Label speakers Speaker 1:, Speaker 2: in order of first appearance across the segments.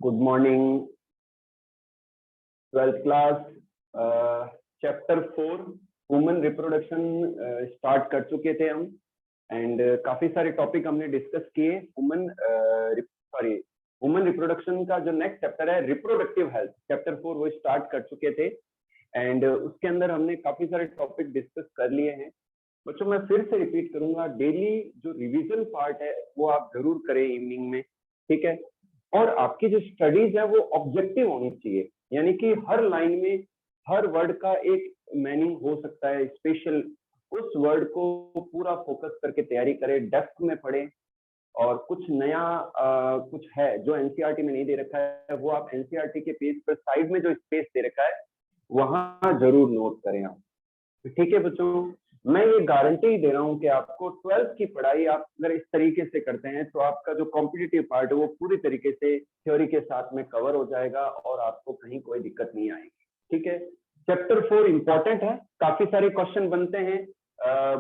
Speaker 1: Good morning, 12th class. Chapter 4 human reproduction start कर चुके थे हम एंड काफी सारे टॉपिक हमने डिस्कस किए। ह्यूमन रिप्रोडक्शन का जो नेक्स्ट चैप्टर है रिप्रोडक्टिव हेल्थ, चैप्टर 4 वो स्टार्ट कर चुके थे एंड उसके अंदर हमने काफी सारे टॉपिक डिस्कस कर लिए हैं। बच्चों मैं फिर से रिपीट करूंगा, डेली जो रिवीजन पार्ट है वो आप जरूर करें इवनिंग में, ठीक है। और आपकी जो स्टडीज है वो ऑब्जेक्टिव होनी चाहिए, यानी कि हर लाइन में हर वर्ड का एक मीनिंग हो सकता है स्पेशल। उस वर्ड को पूरा फोकस करके तैयारी करें, डेप्थ में पढ़ें और कुछ नया कुछ है जो एनसीईआरटी में नहीं दे रखा है वो आप एनसीईआरटी के पेज पर साइड में जो स्पेस दे रखा है वहां जरूर नोट करें आप, ठीक है बच्चों। मैं ये गारंटी दे रहा हूं कि आपको 12th की पढ़ाई आप अगर इस तरीके से करते हैं तो आपका जो कॉम्पिटिटिव पार्ट है वो पूरी तरीके से थ्योरी के साथ में कवर हो जाएगा और आपको कहीं कोई दिक्कत नहीं आएगी, ठीक है। चैप्टर 4 इंपॉर्टेंट है, काफी सारे क्वेश्चन बनते हैं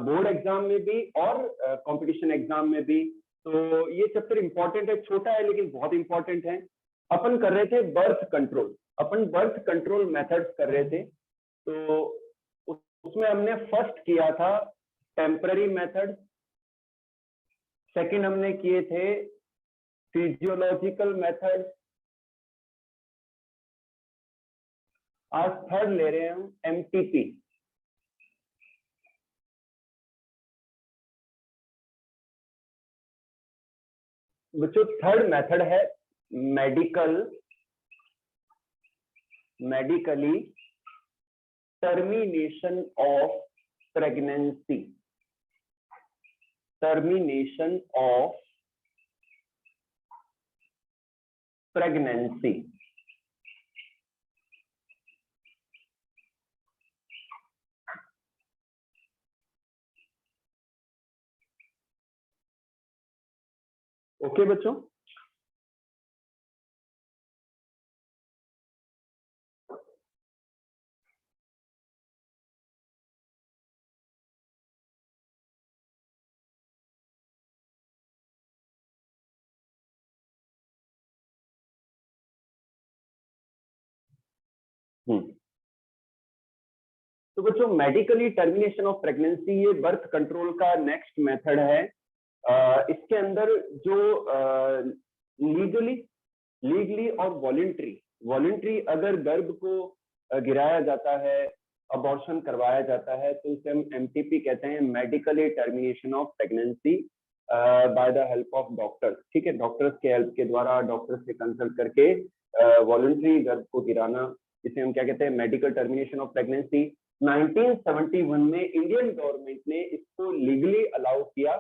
Speaker 1: बोर्ड एग्जाम में भी और कंपटीशन एग्जाम में भी। तो ये चैप्टर इंपॉर्टेंट है, छोटा है लेकिन बहुत इंपॉर्टेंट है। अपन कर रहे थे बर्थ कंट्रोल, अपन बर्थ कंट्रोल मेथड्स कर रहे थे। तो उसमें हमने फर्स्ट किया था टेम्पररी मेथड, सेकंड हमने किए थे फिजियोलॉजिकल मेथड, आज थर्ड ले रहे हैं हम एमटीपी। बच्चों थर्ड मेथड है medically termination of pregnancy, termination of pregnancy. Okay बच्चों, तो बच्चों मेडिकली टर्मिनेशन ऑफ प्रेगनेंसी ये बर्थ कंट्रोल का नेक्स्ट मेथड है। इसके अंदर जो लीगली और वॉलंटरी अगर गर्भ को गिराया जाता है, अबॉर्शन करवाया जाता है तो उसे हम एमटीपी कहते हैं, medically termination of pregnancy by the help of doctors, ठीक है। डॉक्टर्स के हेल्प के द्वारा, डॉक्टर्स से कंसल्ट करके वॉलंटरी गर्भ को गिराना, इसे हम क्या कहते हैं, मेडिकल टर्मिनेशन ऑफ प्रेगनेंसी। 1971 में इंडियन गवर्नमेंट ने इसको लीगली अलाउ किया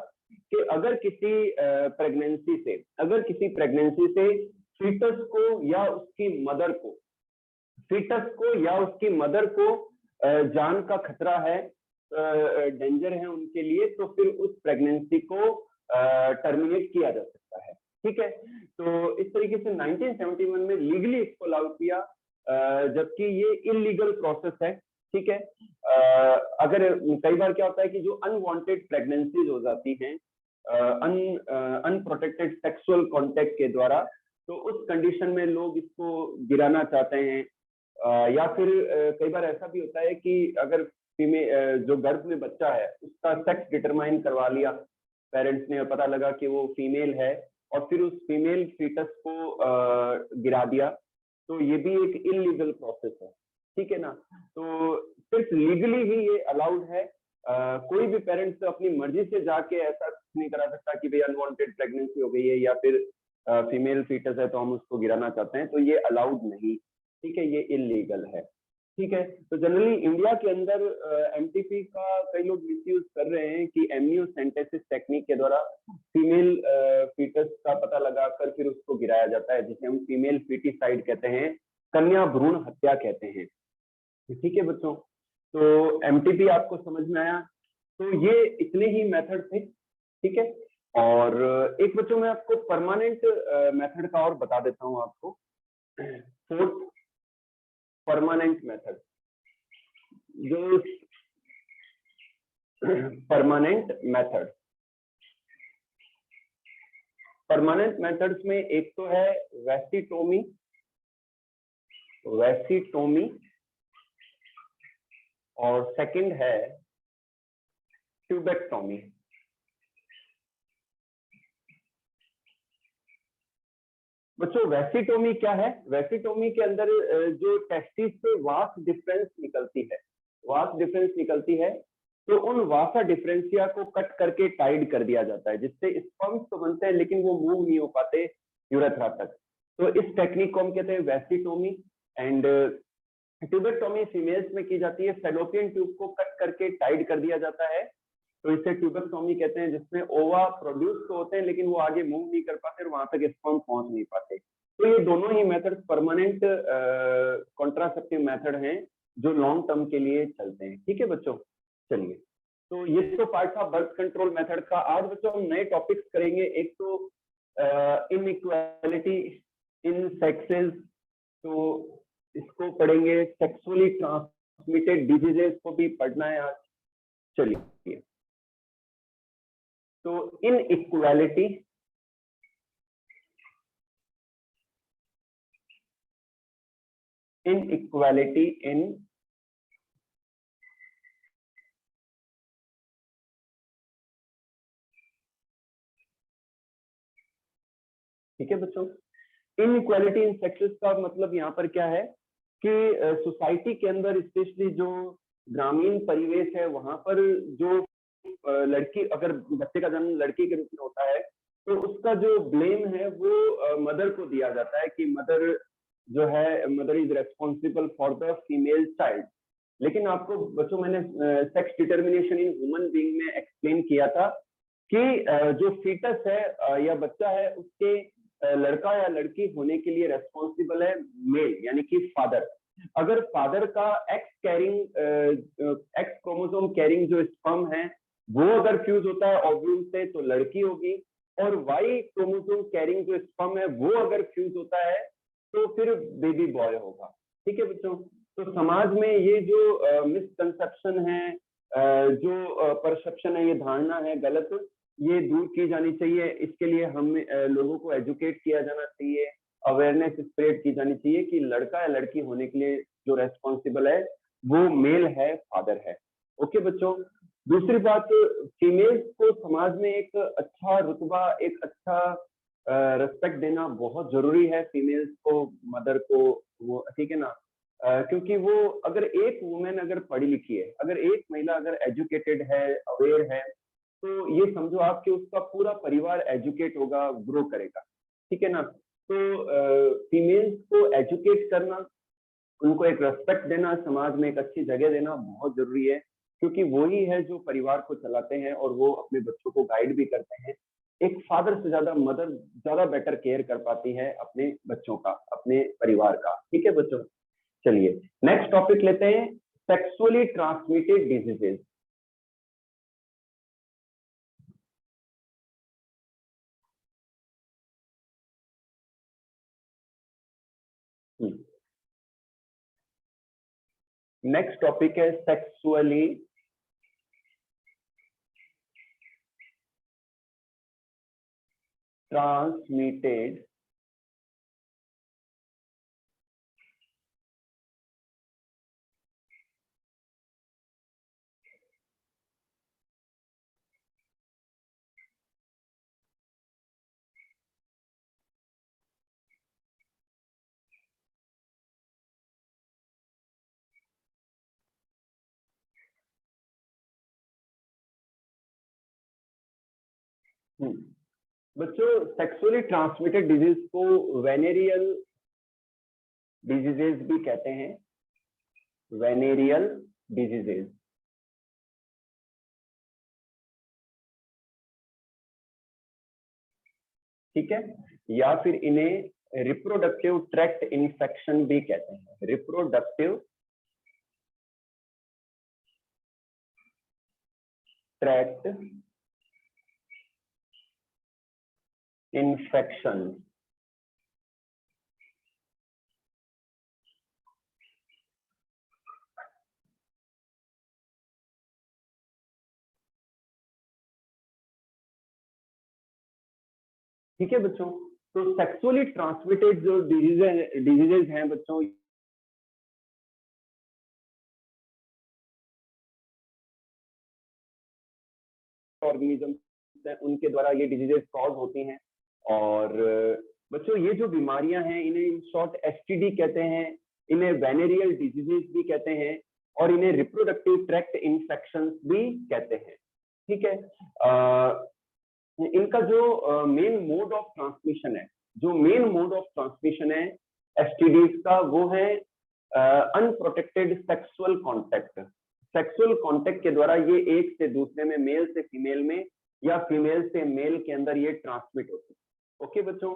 Speaker 1: कि अगर किसी प्रेगनेंसी से फीटस को या उसकी मदर को जान का खतरा है, डेंजर है उनके लिए, तो फिर उस प्रेगनेंसी को टर्मिनेट किया जा सकता है, ठीक है। तो इस तरीके से 1971 में लीगली इसको अलाउ किया, जबकि ये इलीगल प्रोसेस है, ठीक है। अगर कई बार क्या होता है कि जो अनवांटेड प्रेगनेंसीज हो जाती हैं अनप्रोटेक्टेड सेक्सुअल कांटेक्ट के द्वारा, तो उस कंडीशन में लोग इसको गिराना चाहते हैं। या फिर कई बार ऐसा भी होता है कि अगर जो गर्भ में बच्चा है उसका सेक्स डिटरमाइन करवा लिया पेरेंट्स ने, पता लगा कि वो फीमेल है और फिर उस फीमेल फीटस को गिरा दिया, तो ये भी एक इलीगल प्रोसेस है, ठीक है ना। तो सिर्फ लीगली ही ये अलाउड है, कोई भी पेरेंट्स अपनी मर्जी से जाके ऐसा नहीं करा सकता कि भाई अनवांटेड प्रेगनेंसी हो गई है या फिर फीमेल फीटस है तो हम उसको गिराना चाहते हैं, तो ये अलाउड नहीं, ठीक है, ये इलीगल है, ठीक है। तो जनरली इंडिया के अंदर एमटीपी का कई लोग मिसयूज कर रहे हैं कि एमनियोसेंटेसिस टेक्निक के द्वारा फीमेल फीटस का पता लगाकर फिर उसको गिराया जाता है, जिसे हम फीमेल फीटिसाइड कहते हैं, कन्या भ्रूण हत्या कहते हैं, ठीक है बच्चों। तो एमटीपी आपको समझ में आया, तो ये इतने ही मेथड थे, ठीक है। और एक बच्चों मैं आपको परमानेंट मेथड का और बता देता हूं आपको, फोर्थ परमानेंट मेथड, जो परमानेंट मेथड परमानेंट मेथड्स में एक तो है वैसिटोमी, और सेकंड है ट्यूबेक्टोमी। बच्चों वैसिटोमी क्या है? वैसिटोमी के अंदर जो टेस्टिस से वास डिफरेंस निकलती है, तो उन वासा डिफरेंशिया को कट करके टाइड कर दिया जाता है, जिससे स्पर्म्स तो बनते हैं लेकिन वो मूव नहीं हो पाते यूरेथ्रा तक। तो इस टेक्निक को हम कहते हैं वैसिटोमी। एंड ट्यूबेक्टोमी फीमेल्स में की जाती है, फेलोपियन ट्यूब को कट करके टाइड कर दिया जाता है, तो इसे ट्यूबेक्टोमी कहते हैं, जिसमें ओवा प्रोड्यूस तो होते हैं लेकिन वो आगे मूव नहीं कर पाते और वहां तक स्पर्म पहुंच नहीं पाते। तो ये दोनों ही मेथड परमानेंट कॉन्ट्रासेप्टिव मेथड हैं जो लॉन्ग टर्म के लिए चलते हैं। ठीक है बच्चों, चलिए, तो ये तो पार्ट था बर्थ कंट्रोल मेथड का। आज बच्चों हम नए टॉपिक्स करेंगे। एक तो इनइक्वालिटी इन सेक्सेस, तो इसको पढ़ेंगे। सेक्सुअली ट्रांसमिटेड डिजीजेस को भी पढ़ना है आज। चलिए, तो इनइक्वालिटी इन ठीक है बच्चों, इनइक्वालिटी इन सेक्सेस का मतलब यहाँ पर क्या है कि सोसाइटी के अंदर स्पेशली जो ग्रामीण परिवेश है वहां पर जो लड़की, अगर बच्चे का जन्म लड़की के रूप में होता है तो उसका जो ब्लेम है वो मदर को दिया जाता है कि मदर जो है, mother is responsible for the female child. लेकिन आपको बच्चों मैंने sex determination in human being में एक्सप्लेन किया था कि जो फीटस है या बच्चा है, उसके लड़का या लड़की होने के लिए रेस्पॉन्सिबल है मेल, यानी कि फादर। अगर फादर का एक्स क्रोमोसोम कैरिंग जो स्पर्म है वो अगर फ्यूज होता है ओव्यूल से तो लड़की होगी, और वाई क्रोमोसोम कैरिंग जो स्पर्म है वो अगर फ्यूज होता है तो फिर बेबी बॉय होगा। ठीक है बच्चों, तो समाज में ये जो मिसकंसेप्शन है, जो परसेप्शन है, ये धारणा है गलत, ये दूर की जानी चाहिए। इसके लिए हम लोगों को एजुकेट किया जाना चाहिए, अवेयरनेस स्प्रेड की जानी चाहिए कि लड़का या लड़की होने के लिए जो रेस्पॉन्सिबल है वो मेल है, फादर है। ओके बच्चों, दूसरी बात, फीमेल्स को समाज में एक अच्छा रुतबा, एक अच्छा रिस्पेक्ट देना बहुत जरूरी है। फीमेल्स को, मदर को, वो ठीक है ना, क्योंकि वो अगर एक वुमेन अगर पढ़ी लिखी है, अगर एक महिला अगर एजुकेटेड है, अवेयर है, तो ये समझो आप कि उसका पूरा परिवार एजुकेट होगा, ग्रो करेगा। ठीक है ना, तो फीमेल्स को एजुकेट करना, उनको एक रेस्पेक्ट देना, समाज में एक अच्छी जगह देना बहुत जरूरी है, क्योंकि वो ही है जो परिवार को चलाते हैं और वो अपने बच्चों को गाइड भी करते हैं। एक फादर से ज्यादा मदर ज्यादा बेटर केयर कर पाती है अपने बच्चों का, अपने परिवार का। ठीक है बच्चों, चलिए नेक्स्ट टॉपिक लेते हैं, sexually transmitted diseases. Next topic है सेक्सुअली ट्रांसमिटेड बच्चों, सेक्सुअली ट्रांसमिटेड डिजीज को वेनेरियल डिजीजेस भी कहते हैं, वेनेरियल डिजीजेस। ठीक है, या फिर इन्हें रिप्रोडक्टिव ट्रैक्ट इन्फेक्शन भी कहते हैं, रिप्रोडक्टिव ट्रैक्ट इन्फेक्शन। ठीक है बच्चों। तो सेक्सुअली ट्रांसमिटेड जो डिजीजेज हैं बच्चों, ऑर्गेनिज्म हैं उनके द्वारा ये डिजीजेज कॉज होती हैं। और बच्चों ये जो बीमारियां हैं इन्हें इन शॉर्ट एसटीडी कहते हैं, इन्हें वेनेरियल डिजीजेज भी कहते हैं, और इन्हें रिप्रोडक्टिव ट्रैक्ट इन्फेक्शंस भी कहते हैं। ठीक है। इनका जो मेन मोड ऑफ ट्रांसमिशन है, जो मेन मोड ऑफ ट्रांसमिशन है एसटीडीज का, वो है unprotected sexual contact. Sexual contact के द्वारा ये एक से दूसरे में, मेल से फीमेल में या फीमेल से मेल के अंदर ये ट्रांसमिट होती है। ओके बच्चों।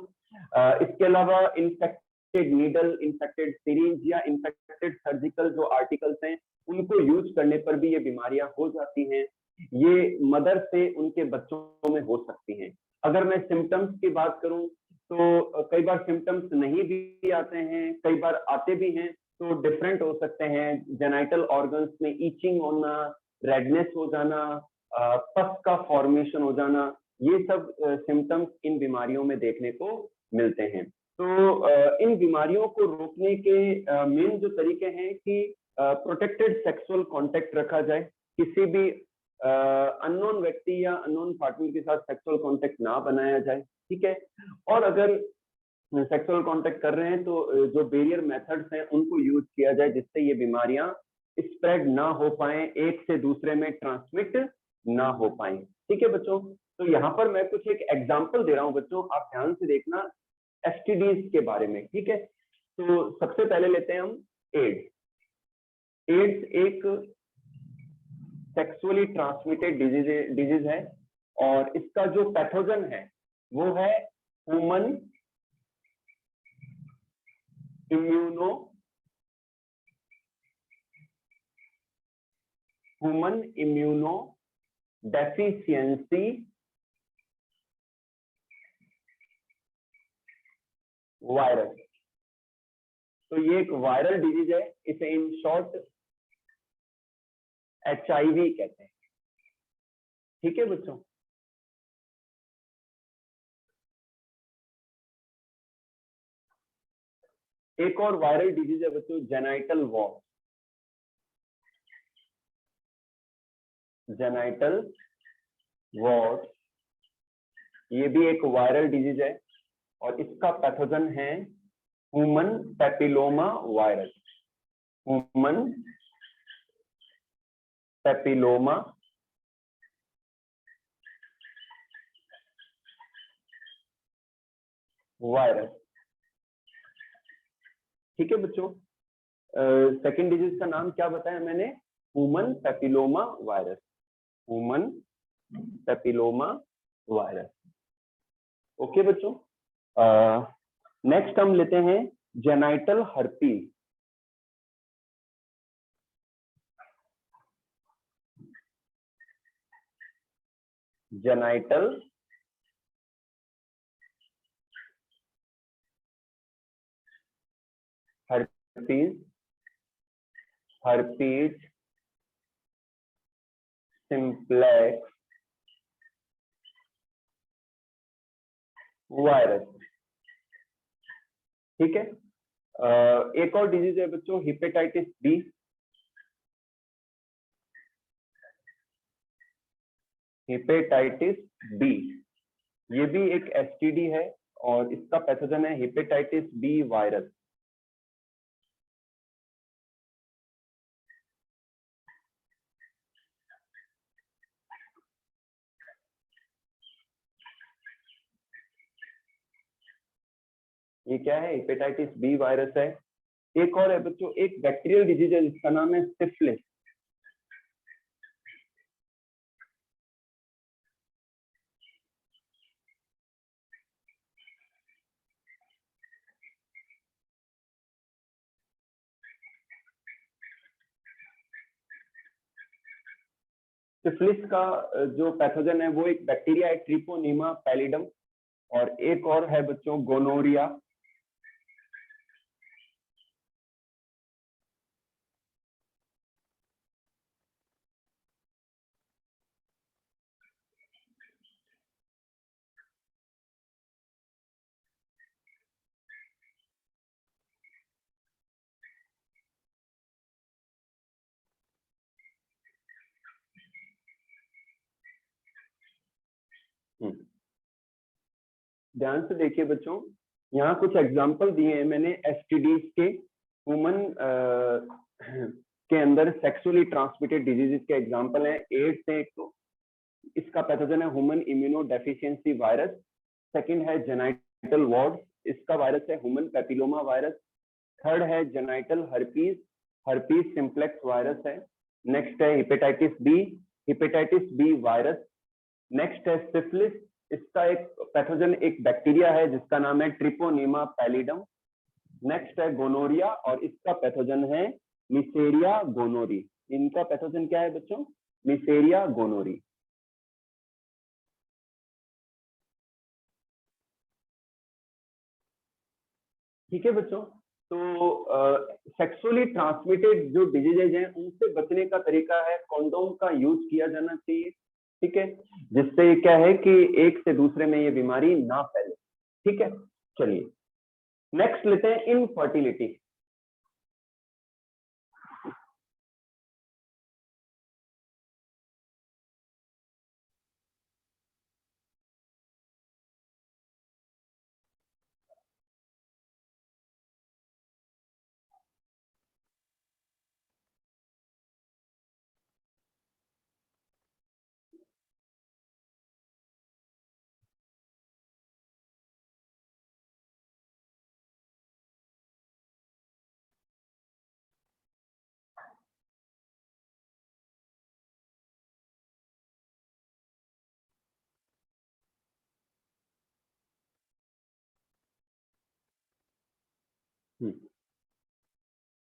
Speaker 1: इसके अलावा इन्फेक्टेड नीडल, इन्फेक्टेड सिरिंज या इन्फेक्टेड सर्जिकल जो आर्टिकल्स हैं उनको यूज करने पर भी ये बीमारियां हो जाती हैं। ये मदर से उनके बच्चों में हो सकती हैं। अगर मैं सिम्टम्स की बात करूं तो कई बार सिम्टम्स नहीं भी आते हैं, कई बार आते भी हैं, तो डिफरेंट हो सकते हैं। जेनाइटल ऑर्गन्स में ईचिंग होना, रेडनेस हो जाना, पस का फॉर्मेशन हो जाना, ये सब सिम्टम्स इन बीमारियों में देखने को मिलते हैं। तो इन बीमारियों को रोकने के मेन जो तरीके हैं कि प्रोटेक्टेड सेक्सुअल कांटेक्ट रखा जाए, किसी भी अननोन व्यक्ति या अननोन पार्टनर के साथ सेक्सुअल कांटेक्ट ना बनाया जाए। ठीक है। और अगर सेक्सुअल कांटेक्ट कर रहे हैं तो जो बैरियर मेथड्स हैं उनको यूज किया जाए, जिससे ये बीमारियां स्प्रेड ना हो पाए, एक से दूसरे में ट्रांसमिट ना हो पाए। ठीक है बच्चों। तो यहाँ पर मैं कुछ एक एग्जांपल दे रहा हूँ बच्चों, आप ध्यान से देखना एसटीडीज के बारे में। ठीक है। तो सबसे पहले लेते हैं हम एड्स। एड्स एक सेक्सुअली ट्रांसमिटेड डिजीज है, और इसका जो पैथोजन है वो है ह्यूमन इम्यूनो डेफिशिएंसी वायरस। तो ये एक वायरल डिजीज है, इसे इन शॉर्ट HIV कहते हैं। ठीक है बच्चों। एक और वायरल डिजीज है बच्चों जेनाइटल वॉर्म। जेनाइटल वॉर्म ये भी एक वायरल डिजीज है, और इसका पैथोजन है human papilloma virus. Human papilloma virus. ठीक है बच्चों। सेकेंड डिजीज का नाम क्या बताया मैंने? Human papilloma virus. Human papilloma virus. Okay बच्चों। नेक्स्ट हम लेते हैं genital herpes. Genital herpes, herpes simplex virus. ठीक है। एक और डिजीज है बच्चों हेपेटाइटिस बी। हेपेटाइटिस बी ये भी एक एसटीडी है, और इसका पैथोजन है हेपेटाइटिस बी वायरस। ये क्या है? हेपेटाइटिस बी वायरस है। एक और है बच्चों, एक बैक्टीरियल डिजीज है जिसका नाम है सिफिलिस। सिफिलिस का जो पैथोजन है वो एक बैक्टीरिया है ट्रिपोनीमा पैलिडम, और एक और है बच्चों गोनोरिया। ध्यान से देखिए बच्चों, यहाँ कुछ एग्जाम्पल दिए हैं मैंने एसटीडीज के, ह्यूमन के अंदर सेक्सुअली ट्रांसमिटेड डिजीजेस के एग्जाम्पल हैं। एड्स है एक, तो इसका पैथोजन है human immuno deficiency virus. Second है जेनाइटल वॉर्ड, इसका वायरस है ह्यूमन पैपिलोमा वायरस। थर्ड है genital herpes, herpes simplex virus है। नेक्स्ट है हेपेटाइटिस बी वायरस। नेक्स्ट है सिफिलिस, इसका एक पैथोजन एक बैक्टीरिया है जिसका नाम है ट्रिपोनीमा पैलिडम। नेक्स्ट है गोनोरिया और इसका पैथोजन है मिसेरिया गोनोरी। इनका पैथोजन क्या है बच्चों? मिसेरिया गोनोरी। ठीक है बच्चों, तो सेक्सुअली ट्रांसमिटेड जो डिजीजेज हैं उनसे बचने का तरीका है कॉन्डोम का यूज किया जाना चाहिए। ठीक है, जिससे क्या है कि एक से दूसरे में ये बीमारी ना फैले। ठीक है, चलिए नेक्स्ट लेते हैं इनफर्टिलिटी।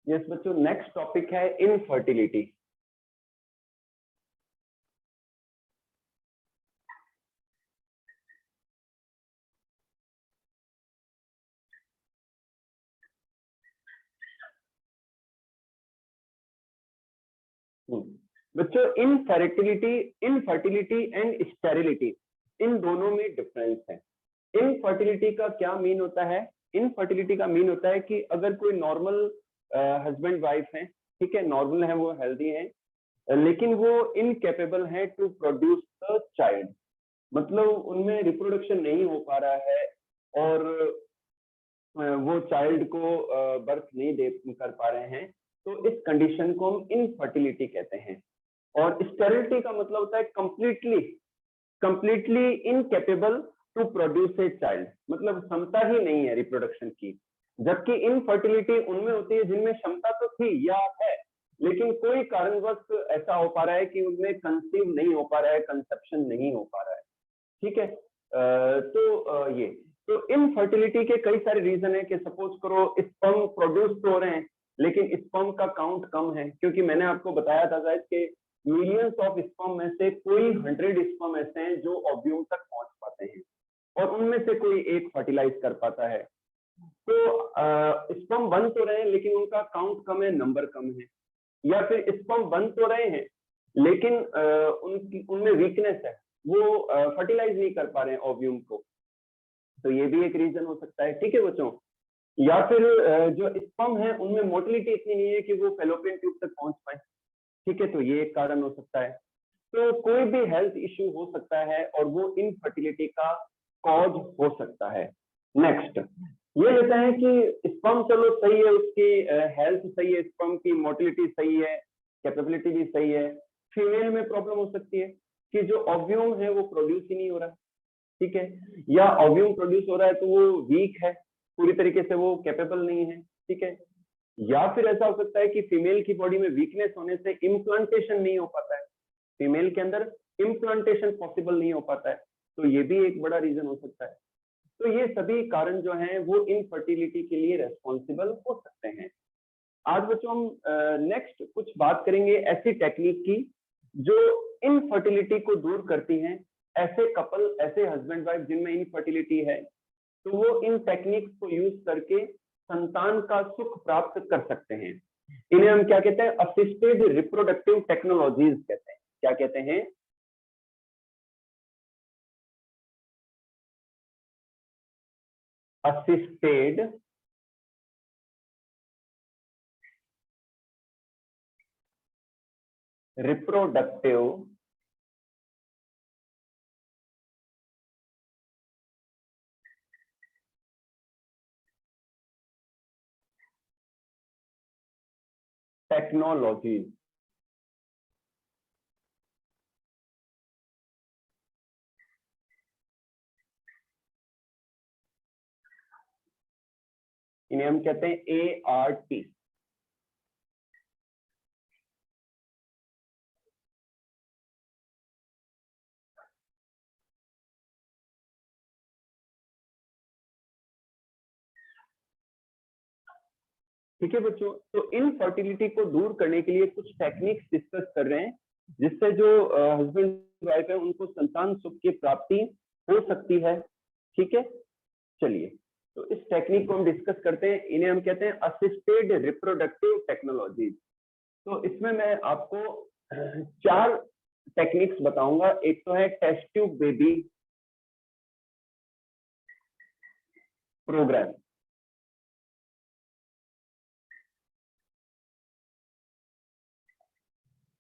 Speaker 1: यस बच्चों, नेक्स्ट टॉपिक है इनफर्टिलिटी। बच्चों इनफर्टिलिटी एंड स्टेरिलिटी, इन दोनों में डिफरेंस है। इनफर्टिलिटी का क्या मीन होता है? इनफर्टिलिटी का मीन होता है कि अगर कोई नॉर्मल हस्बैंड वाइफ है, ठीक है, नॉर्मल है, वो हेल्दी है, लेकिन वो इनकेपेबल है टू प्रोड्यूस द चाइल्ड, मतलब उनमें रिप्रोडक्शन नहीं हो पा रहा है और वो चाइल्ड को बर्थ नहीं दे कर पा रहे हैं, तो इस कंडीशन को हम इनफर्टिलिटी कहते हैं। और स्टेरिलिटी का मतलब होता है completely incapable to produce a child, मतलब क्षमता ही नहीं है रिप्रोडक्शन की। जबकि इनफर्टिलिटी उनमें होती है जिनमें क्षमता तो थी या है, लेकिन कोई कारणवश ऐसा हो पा रहा है कि उनमें कंसीव नहीं हो पा रहा है, कंसेप्शन नहीं हो पा रहा है। ठीक है, ये तो इनफर्टिलिटी के कई सारे रीजन है कि सपोज करो स्पर्म प्रोड्यूस तो हो रहे हैं लेकिन स्पर्म का काउंट कम है, क्योंकि मैंने आपको बताया था गाइस कि मिलियंस ऑफ स्पर्म में से कोई 100 स्पर्म ऐसे हैं जो ओव्यूम तक पहुंच पाते हैं और उनमें से कोई एक फर्टिलाइज कर पाता है। तो स्पर्म बन तो रहे हैं लेकिन उनका काउंट कम है, नंबर कम है, या फिर स्पर्म बन तो रहे हैं लेकिन उनमें वीकनेस है, वो फर्टिलाइज नहीं कर पा रहे हैं ओव्यूम को, तो ये भी एक रीजन हो सकता है। ठीक है बच्चों, या फिर जो स्पर्म है उनमें मोटिलिटी इतनी नहीं है कि वो फेलोपियन ट्यूब तक पहुंच पाए। ठीक है, तो ये एक कारण हो सकता है। तो कोई भी हेल्थ इश्यू हो सकता है और वो इनफर्टिलिटी का कॉज हो सकता है। नेक्स्ट ये लेते हैं कि स्पर्म चलो सही है, उसकी हेल्थ सही है, स्पर्म की मोटिलिटी सही है, कैपेबिलिटी भी सही है। फीमेल में प्रॉब्लम हो सकती है कि जो ओव्यूम है वो प्रोड्यूस ही नहीं हो रहा है। ठीक है, या ओव्यूम प्रोड्यूस हो रहा है तो वो वीक है, पूरी तरीके से वो कैपेबल नहीं है। ठीक है, या फिर ऐसा हो सकता है कि फीमेल की बॉडी में वीकनेस होने से इम्प्लांटेशन नहीं हो पाता है, फीमेल के अंदर इम्प्लांटेशन पॉसिबल नहीं हो पाता है, तो ये भी एक बड़ा रीजन हो सकता है। तो ये सभी कारण जो हैं वो इनफर्टिलिटी के लिए रेस्पॉन्सिबल हो सकते हैं। आज बच्चों हम नेक्स्ट कुछ बात करेंगे ऐसी टेक्निक की जो इनफर्टिलिटी को दूर करती हैं। ऐसे कपल, ऐसे हस्बैंड वाइफ जिनमें इनफर्टिलिटी है, तो वो इन टेक्निक्स को यूज करके संतान का सुख प्राप्त कर सकते हैं। इन्हें हम क्या कहते हैं? असिस्टेड रिप्रोडक्टिव टेक्नोलॉजीज कहते हैं। क्या कहते हैं? Assisted reproductive technologies. इन्हें हम कहते हैं ART। ठीक है बच्चों, तो इनफर्टिलिटी को दूर करने के लिए कुछ टेक्निक्स डिस्कस कर रहे हैं, जिससे जो हस्बैंड वाइफ है उनको संतान सुख की प्राप्ति हो सकती है। ठीक है, चलिए तो इस टेक्निक को हम डिस्कस करते हैं। इन्हें हम कहते हैं असिस्टेड रिप्रोडक्टिव टेक्नोलॉजी। तो इसमें मैं आपको 4 टेक्निक्स बताऊंगा। एक तो है टेस्ट ट्यूब बेबी प्रोग्राम।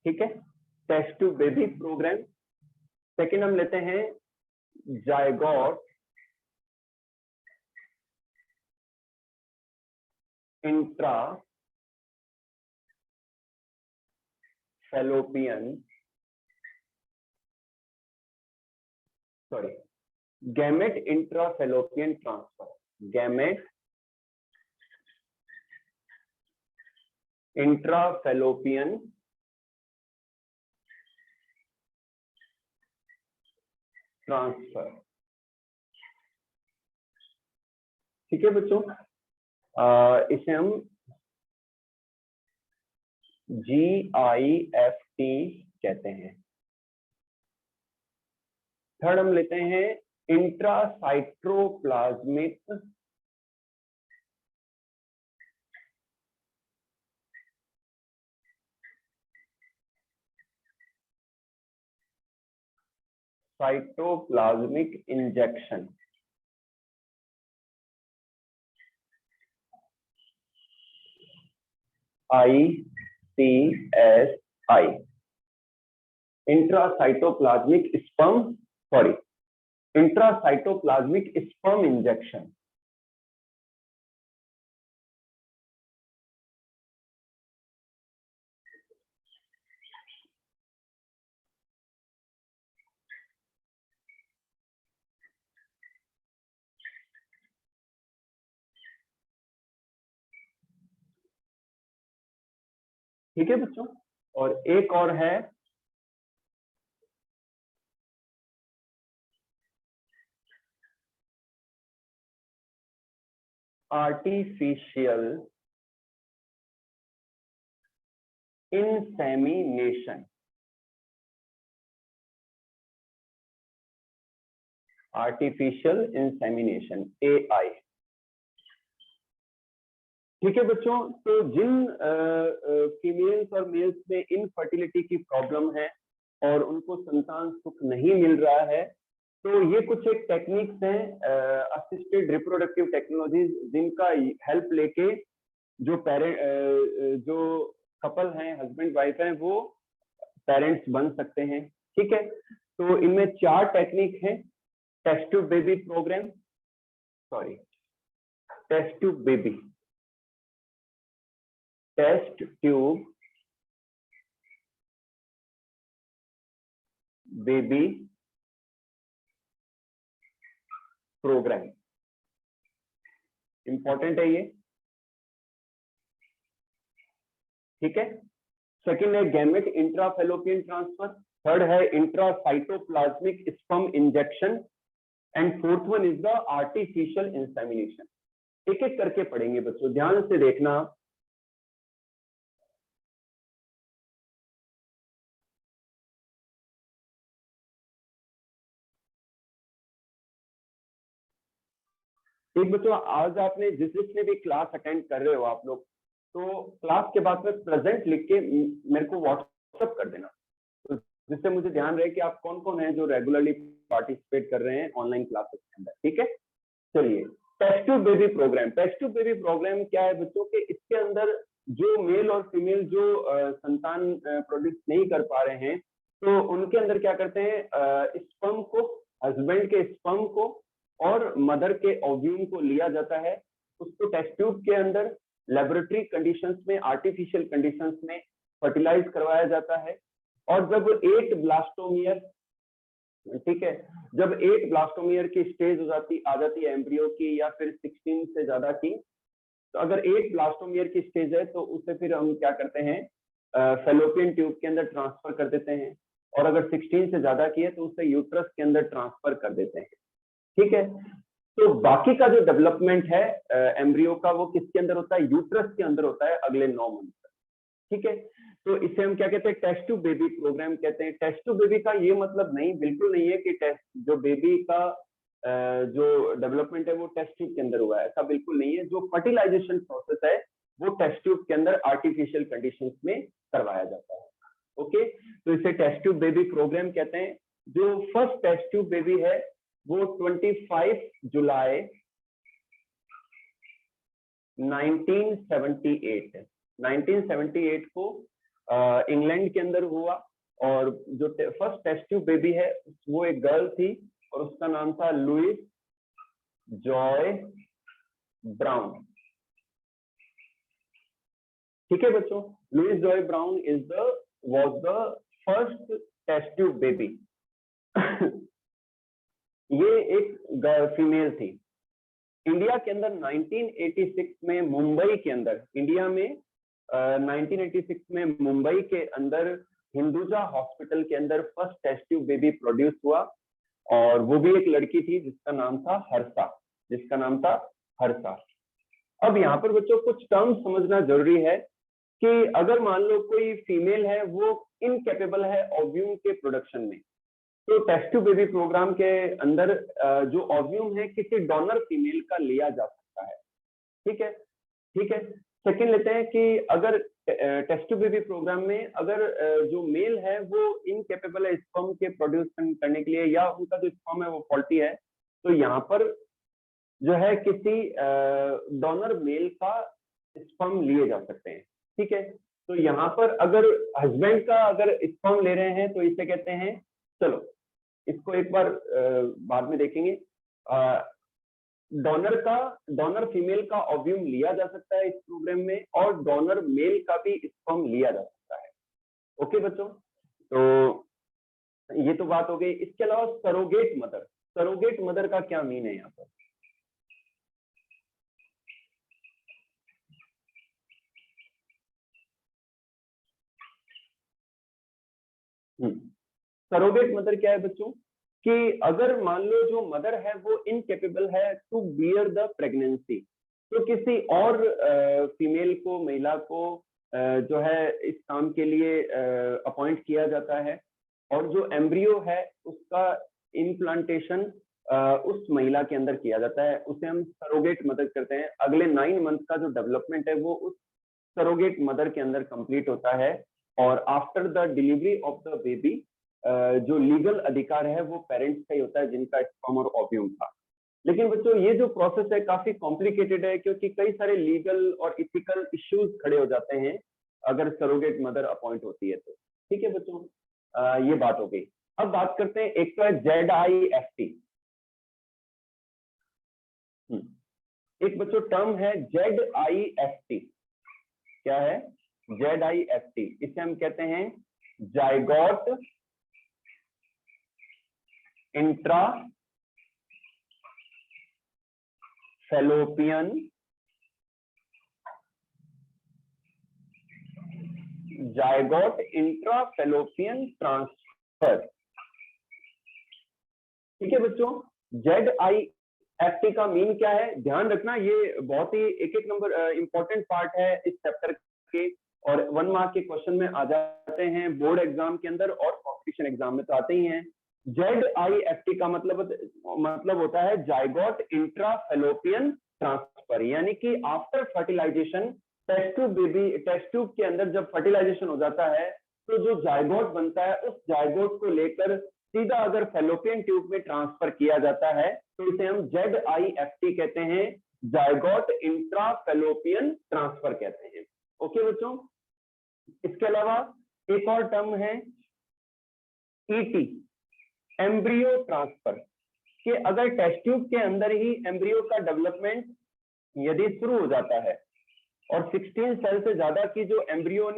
Speaker 1: ठीक है, test tube baby program. Second हम लेते हैं zygote intra fallopian gamete intra fallopian transfer. Gamete intra fallopian transfer. ठीक है बच्चों, इसे हम GIFT कहते हैं। थर्ड हम लेते हैं intracytoplasmic injection. ICSI, intracytoplasmic sperm injection. ठीक है बच्चों, और एक और है artificial insemination. Artificial insemination AI। ठीक है बच्चों, तो जिन फीमेल्स और मेल्स में इनफर्टिलिटी की प्रॉब्लम है और उनको संतान सुख नहीं मिल रहा है, तो ये कुछ एक टेक्निक्स हैं असिस्टेड रिप्रोडक्टिव टेक्नोलॉजीज, जिनका हेल्प लेके जो जो कपल हैं, हस्बैंड वाइफ हैं, वो पेरेंट्स बन सकते हैं। ठीक है, तो इनमें 4 टेक्निक हैं। Test tube baby programme, test tube baby programme, important है ये। ठीक है, सेकंड है gamete intra fallopian transfer. Third है intracytoplasmic sperm injection and fourth one is the artificial insemination. एक एक करके पढ़ेंगे बच्चों, ध्यान से देखना। एक बच्चों, आज आपने जिसने भी क्लास अटेंड कर रहे हो आप लोग, तो क्लास के बाद में प्रेजेंट लिख के मेरे को व्हाट्सएप कर देना, तो जिससे मुझे ध्यान रहे कि आप कौन कौन है जो रेगुलरली पार्टिसिपेट कर रहे हैं ऑनलाइन क्लासेस के अंदर। ठीक है, चलिए test tube baby programme. Test tube baby program क्या है बच्चों के, इसके अंदर जो मेल और फीमेल जो संतान प्रोड्यूस नहीं कर पा रहे हैं, तो उनके अंदर क्या करते हैं, स्पर्म को, हस्बैंड के स्पर्म को और मदर के ओव्यूम को लिया जाता है, उसको टेस्ट ट्यूब के अंदर लेबोरेटरी कंडीशंस में, आर्टिफिशियल कंडीशंस में फर्टिलाइज करवाया जाता है। और जब 8 ब्लास्टोमियर, ठीक है, जब 8 ब्लास्टोमियर की स्टेज आ जाती है एम्ब्रियो की, या फिर 16 से ज्यादा की, तो अगर 8 ब्लास्टोमियर की स्टेज है तो उसे फिर हम क्या करते हैं, फेलोपियन ट्यूब के अंदर ट्रांसफर कर देते हैं। और अगर 16 से ज्यादा की है तो उसे यूट्रस के अंदर ट्रांसफर कर देते हैं। ठीक है, तो बाकी का जो डेवलपमेंट है एम्ब्रियो का, वो किसके अंदर होता है, यूट्रस के अंदर होता है अगले 9 मंथ तक। ठीक है, तो इसे हम क्या कहते हैं, टेस्ट टू बेबी प्रोग्राम कहते हैं। टेस्ट टू बेबी का ये मतलब नहीं, बिल्कुल नहीं है कि टेस्ट जो बेबी का जो डेवलपमेंट है वो टेस्ट ट्यूब के अंदर हुआ है, ऐसा बिल्कुल नहीं है। जो फर्टिलाइजेशन प्रोसेस है वो टेस्ट ट्यूब के अंदर आर्टिफिशियल कंडीशंस में करवाया जाता है। ओके, तो इसे टेस्ट ट्यूब बेबी प्रोग्राम कहते हैं। जो फर्स्ट टेस्ट ट्यूब बेबी है वो 25 जुलाई 1978 को इंग्लैंड के अंदर हुआ। और जो फर्स्ट टेस्ट ट्यूब बेबी है वो एक गर्ल थी और उसका नाम था लुइस जॉय ब्राउन। ठीक है बच्चों, Louise Joy Brown was the first test tube baby. ये एक फीमेल थी। इंडिया के अंदर 1986 में मुंबई के अंदर, इंडिया में 1986 में मुंबई के अंदर हिंदुजा हॉस्पिटल के अंदर first test tube baby produce हुआ। और वो भी एक लड़की थी जिसका नाम था हर्षा। अब यहाँ पर बच्चों कुछ टर्म्स समझना जरूरी है कि अगर मान लो कोई फीमेल है वो इनकेपेबल है ओव्यूम के प्रोडक्शन में, तो टेस्ट टू बेबी प्रोग्राम के अंदर जो ओव्यूम है किसी डोनर फीमेल का लिया जा सकता है। ठीक है। सेकंड लेते हैं कि अगर टेस्ट टू बेबी प्रोग्राम में अगर जो मेल है वो इनकेपेबल है स्पर्म के प्रोड्यूस करने के लिए, या उनका जो स्पर्म है वो फॉल्टी है, तो यहाँ पर जो है किसी डोनर मेल का स्पर्म लिए जा सकते हैं। ठीक है, तो यहाँ पर अगर हस्बैंड का अगर स्पर्म ले रहे हैं तो इसे कहते हैं, चलो इसको एक बार बाद में देखेंगे। डोनर फीमेल का ओव्यूम लिया जा सकता है इस प्रोग्राम में, और डोनर मेल का भी स्पर्म लिया जा सकता है। ओके बच्चों, तो ये तो बात हो गई। इसके अलावा सरोगेट मदर का क्या मीन है यहाँ पर? सरोगेट मदर क्या है बच्चों, कि अगर मान लो जो मदर है वो इनकेपेबल है टू बियर द प्रेगनेंसी, तो किसी और फीमेल को, महिला को जो है इस काम के लिए अपॉइंट किया जाता है, और जो एम्ब्रियो है उसका इम्प्लांटेशन उस महिला के अंदर किया जाता है, उसे हम सरोगेट मदर करते हैं। अगले 9 मंथ का जो डेवलपमेंट है वो उस सरोगेट मदर के अंदर कंप्लीट होता है। और after the delivery of the baby जो लीगल अधिकार है वो पेरेंट्स का ही होता है जिनका स्पर्म और ओव्यूम था। लेकिन बच्चों ये जो प्रोसेस है काफी कॉम्प्लिकेटेड है, क्योंकि कई सारे लीगल और इथिकल इश्यूज खड़े हो जाते हैं अगर सरोगेट मदर अपॉइंट होती है तो। ठीक है बच्चों, ये बात हो गई। अब बात करते हैं, एक तो है ZIFT, एक बच्चों टर्म है ZIFT। क्या है ZIFT? इसे हम कहते हैं जाइगोट इंट्रा फैलोपियन ट्रांसफर। ठीक है बच्चों, ZIFT का मीन क्या है, ध्यान रखना, ये बहुत ही एक नंबर इंपॉर्टेंट पार्ट है इस चैप्टर के, और 1 मार्क के क्वेश्चन में आ जाते हैं बोर्ड एग्जाम के अंदर और कॉम्पिटिशन एग्जाम में तो आते ही हैं। ZIFT का मतलब होता है जाइगोट इंट्रा फैलोपियन ट्रांसफर, यानी कि आफ्टर फर्टिलाइजेशन टेस्ट ट्यूब के अंदर जब फर्टिलाइजेशन हो जाता है तो जो जाइगोट बनता है उस जाइगोट को लेकर सीधा अगर फैलोपियन ट्यूब में ट्रांसफर किया जाता है तो इसे हम ZIFT कहते हैं, जाइगोट इंट्रा फैलोपियन ट्रांसफर कहते हैं। ओके बच्चों, इसके अलावा एक और टर्म है ET, एम्ब्रियो ट्रांसफर, कि अगर टेस्ट ट्यूब के अंदर ही एम्ब्रियो का डेवलपमेंट यदि शुरू हो जाता है और 16 सेल से ज्यादा की जो एम्ब्रियो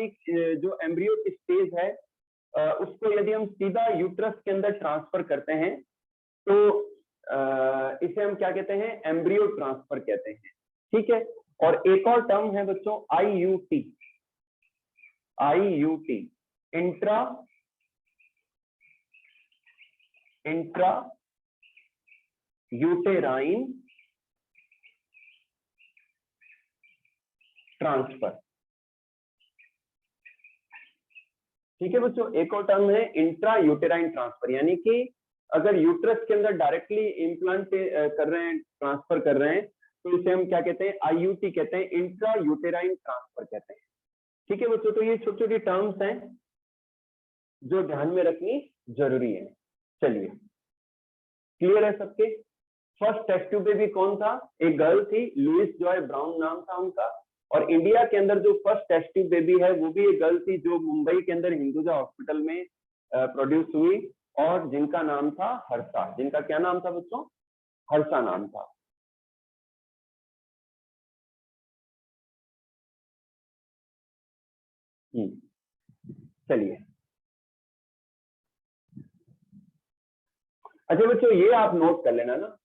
Speaker 1: की स्टेज है उसको यदि हम सीधा यूट्रस के अंदर ट्रांसफर करते हैं तो इसे हम क्या कहते हैं, एम्ब्रियो ट्रांसफर कहते हैं, ठीक है। और एक और टर्म है बच्चों IUT, इंट्रा यूटेराइन ट्रांसफर, ठीक है बच्चों। एक और टर्म है इंट्रा यूटेराइन ट्रांसफर, यानी कि अगर यूट्रस के अंदर डायरेक्टली इम्प्लांट कर रहे हैं, ट्रांसफर कर रहे हैं, तो इसे हम क्या कहते हैं, IUT कहते हैं, इंट्रा यूटेराइन ट्रांसफर कहते हैं, ठीक है बच्चों। तो ये छोटी छोटी टर्म्स हैं जो ध्यान में रखनी जरूरी है। चलिए, क्लियर है सबके। फर्स्ट टेस्ट ट्यूब बेबी कौन था, एक गर्ल थी, लुइस जॉय ब्राउन नाम था उनका। और इंडिया के अंदर जो फर्स्ट टेस्ट ट्यूब बेबी है वो भी एक गर्ल थी जो मुंबई के अंदर हिंदुजा हॉस्पिटल में प्रोड्यूस हुई, और जिनका नाम था हर्षा। जिनका क्या नाम था बच्चों, हर्षा नाम था। चलिए, अच्छा बच्चों ये आप नोट कर लेना ना,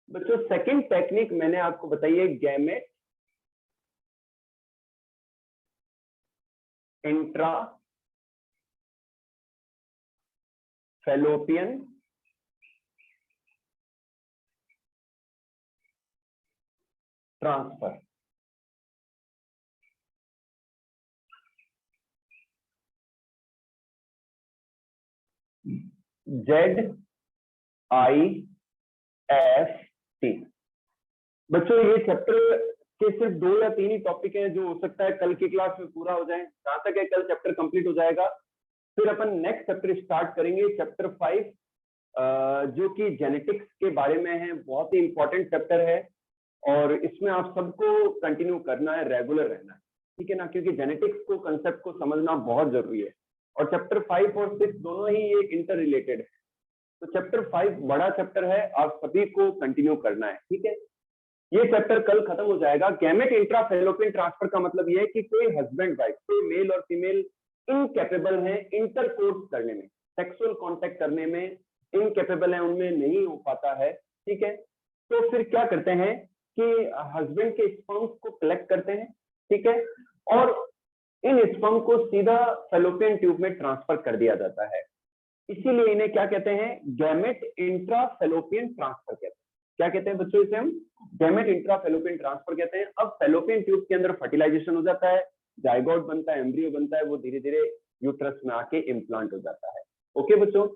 Speaker 1: बच्चों सेकंड टेक्निक मैंने आपको बताई है, gamete intra fallopian transfer. ZIFT। बच्चों ये चैप्टर के सिर्फ 2 या 3 ही टॉपिक हैं जो हो सकता है कल की क्लास में पूरा हो जाए। जहां तक है कल चैप्टर कंप्लीट हो जाएगा, फिर अपन नेक्स्ट चैप्टर स्टार्ट करेंगे, चैप्टर 5, जो कि जेनेटिक्स के बारे में है। बहुत ही इंपॉर्टेंट चैप्टर है और इसमें आप सबको कंटिन्यू करना है, रेगुलर रहना है, ठीक है ना, क्योंकि जेनेटिक्स को कंसेप्ट को समझना बहुत जरूरी है। और चैप्टर 5 और 6 दोनों ही ये इंटर रिलेटेड है, तो चैप्टर 5 बड़ा चैप्टर है, आप सभी को कंटिन्यू करना है, ठीक है। ये चैप्टर कल खत्म हो जाएगा। गैमेट इंट्रा फैलोपियन ट्रांसफर का मतलब ये है कि कोई हस्बैंड वाइफ, कोई मेल और फीमेल इनकेपेबल है इंटरकोर्स करने में, सेक्सुअल कांटेक्ट करने में इनकेपेबल है, उनमें नहीं हो पाता है, ठीक है। तो फिर क्या करते हैं कि हस्बैंड के स्पर्म्स को कलेक्ट करते हैं, ठीक है, और इन स्पर्म को सीधा फैलोपियन ट्यूब में ट्रांसफर कर दिया जाता है। इसीलिए इन्हें क्या कहते हैं, गैमेट इंट्रा फैलोपियन ट्रांसफर कहते हैं। क्या कहते हैं बच्चों, इसे हम गैमेट इंट्रा फैलोपियन ट्रांसफर कहते हैं। अब फैलोपियन ट्यूब के अंदर फर्टिलाइजेशन हो जाता है, जाइगोट बनता है, एम्ब्रियो बनता है, वो धीरे धीरे यूट्रस में आके इम्प्लांट हो जाता है। ओके बच्चों,